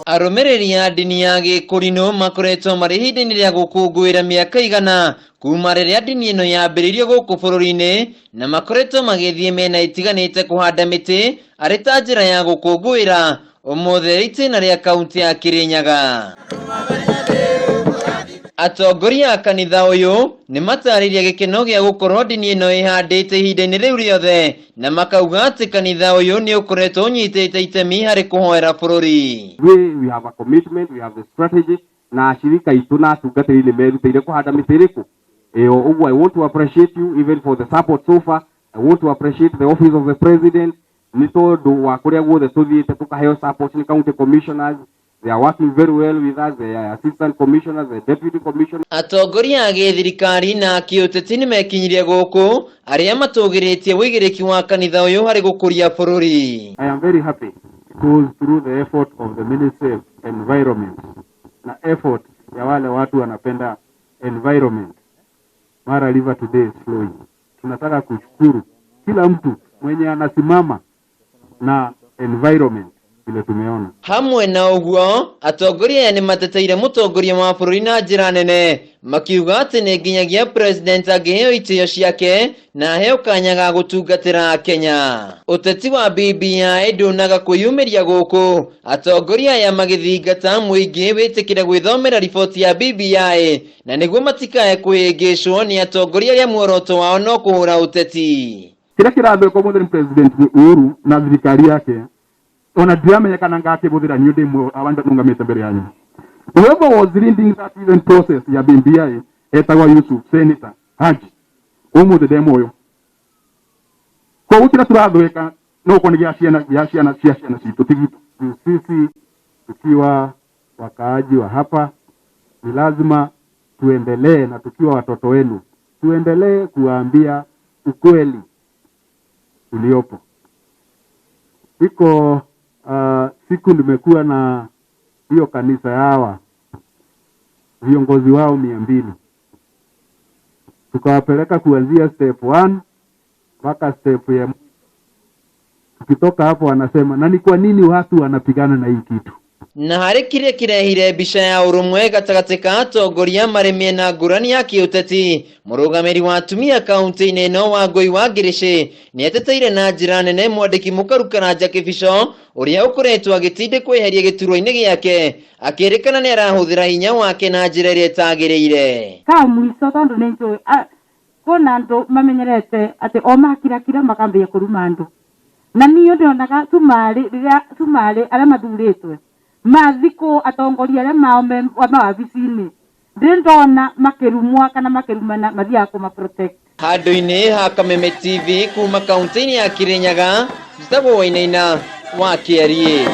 Arũmĩrĩri a ndini ya Gĩkũrinũ makoretwo marĩ ihinda-inĩ rĩa gũkũngũĩra mĩaka igana kuma rĩrĩa ndini ĩno yambĩrĩirio gũkũ bũrũri-inĩ, na makoretwo magĩthiĩ mĩena ĩtiganĩte kũhanda mĩtĩ arĩ ta njĩra ya gũkũngũĩra ũmũthĩ itĩna rĩa kaunti ya Kĩrĩnyaga. Atongoria a kanitha ũyũ nĩ matarĩirie gĩkeno gĩa gũkorwo ndini ĩno ĩhandĩte ihinda-inĩ rĩu rĩothe, na makauga atĩ kanitha ũyũ nĩ ũkoretwo ũnyitĩte itemi harĩ kũhoera bũrũri. We have a commitment, we have the strategy, na ashirika itu na atungatĩri nĩ merutĩire kũhanda mĩtĩ ĩrĩkũ. I want to appreciate you even for the support so far. I want to appreciate the office of the president. Nĩ tondũ wa kũrĩa guothe tũthiĩte tũkaheo support ni county commissioners. They are working very well with us, the assistant commissioners, the deputy commissioners. Atongoria a gĩthirikari na kĩũteti nĩ mekinyirie gũkũ arĩa matũgĩrĩtie wĩigĩrĩki wa kanitha ũyũ harĩ gũkũria bũrũri. I am very happy because through the effort of the Ministry of Environment na effort ya wale watu wanapenda environment, Mara River today is flowing. Tunataka kushukuru kila mtu mwenye anasimama na environment. Hamwe na ũguo, atongoria nĩ mateteire mũtongoria wa bũrũri na njĩra nene, makiuga atĩ nĩ nginyagia president angĩheo itĩo ciake na aheo kanya ga gũtungatĩra Kenya. Ũteti wa BBI ndũnaga kwĩyumĩria gũkũ, atongoria aya magĩthingata mũingĩ wĩtĩkĩre gwĩthomera riboti ya BBI na nĩguo matikae kwĩhĩngĩcwo nĩ atongoria arĩa muoroto wao no kũhũra ũteti. Kĩrĩa kĩratheka mũthenya president Uhuru na thirikari yake ona ndiamenyekana ngakĩbũthĩra niĩ ndĩ abantu nungamĩte mbere yanyu. Whoever was leading that even process ya BBI etagwa Yusuf Senator Haji ũmũthĩ ndemuoyo. Koguo kĩrĩa tũrathwĩka no ũkorwo nĩ gĩa ciana citũ tigitũ. Sisi tukiwa wakaaji wa hapa ni lazima tuendelee, na tukiwa watoto wenu tuendelee kuwaambia ukweli uliopo. Iko siku nimekuwa na hiyo kanisa yawa viongozi wao 200, tukawapeleka kuanzia step 1 mpaka step ya. Tukitoka hapo wanasema na ni kwa nini watu wanapigana na hii kitu. Na harĩ kĩrĩa kĩrehire mbica ya ũrũmwe gatagatĩ ka atongoria marĩ mĩena ngũrani ya kĩũteti, mũrũgamĩrĩri wa atumia kaunti-inĩ ĩno Wangũi wa Ngĩrĩshĩ nĩ ateteire na njĩra nene mwandĩki mũkaru Karanja Kĩbico ũrĩa ũkoretwo agĩtindĩkwo eheria gĩturwa-inĩ gĩake, akĩrĩkana nĩ arahũthĩra hinya wake na njĩra ĩrĩa ĩtagĩrĩire. Mũico tondũ nĩ njũĩ kũna andũ mamenyerete atĩ o makirakira makambia kũruma andũ, na niĩ ndĩonaga tumarĩ arĩa mathurĩtwe mathiko atongoria arĩa mao mawabici-inĩ ndĩndona makĩrumwa kana makĩrumana mathiaga kũmaprotect. Handũ-inĩ ha Kameme TV kuma kaunti-inĩ ya Kĩrĩnyaga, njĩtagwo Wainaina wa Kĩarie.